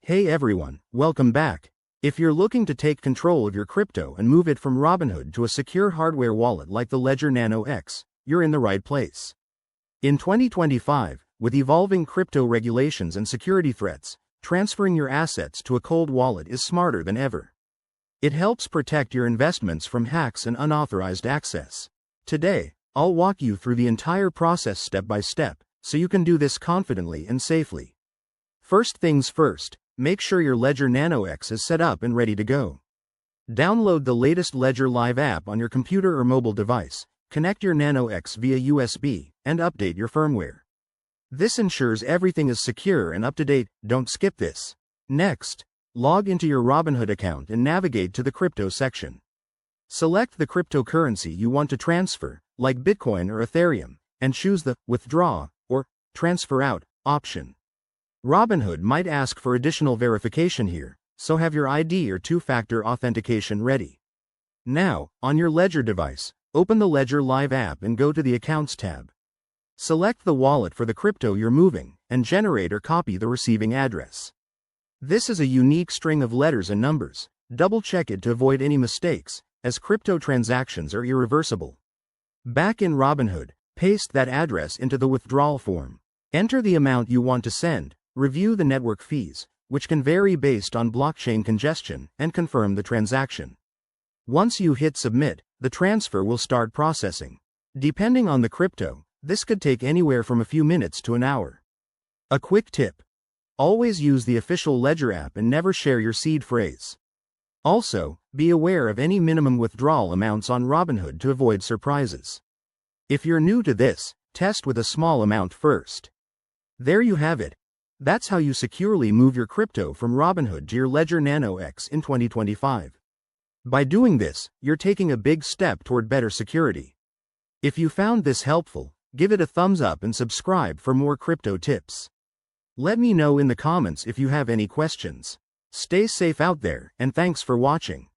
Hey everyone, welcome back. If you're looking to take control of your crypto and move it from Robinhood to a secure hardware wallet like the Ledger Nano X, you're in the right place. In 2025, with evolving crypto regulations and security threats, transferring your assets to a cold wallet is smarter than ever. It helps protect your investments from hacks and unauthorized access. Today, I'll walk you through the entire process step by step, so you can do this confidently and safely. First things first, make sure your Ledger Nano X is set up and ready to go. Download the latest Ledger Live app on your computer or mobile device, connect your Nano X via USB, and update your firmware. This ensures everything is secure and up to date. Don't skip this. Next, log into your Robinhood account and navigate to the crypto section. Select the cryptocurrency you want to transfer, like Bitcoin or Ethereum, and choose the Withdraw or Transfer Out option. Robinhood might ask for additional verification here, so have your ID or two-factor authentication ready. Now, on your Ledger device, open the Ledger Live app and go to the Accounts tab. Select the wallet for the crypto you're moving, and generate or copy the receiving address. This is a unique string of letters and numbers. Double-check it to avoid any mistakes, as crypto transactions are irreversible. Back in Robinhood, paste that address into the withdrawal form. Enter the amount you want to send. Review the network fees, which can vary based on blockchain congestion, and confirm the transaction. Once you hit submit, the transfer will start processing. Depending on the crypto, this could take anywhere from a few minutes to an hour. A quick tip: always use the official Ledger app and never share your seed phrase. Also, be aware of any minimum withdrawal amounts on Robinhood to avoid surprises. If you're new to this, test with a small amount first. There you have it. That's how you securely move your crypto from Robinhood to your Ledger Nano X in 2025. By doing this, you're taking a big step toward better security. If you found this helpful, give it a thumbs up and subscribe for more crypto tips. Let me know in the comments if you have any questions. Stay safe out there, and thanks for watching.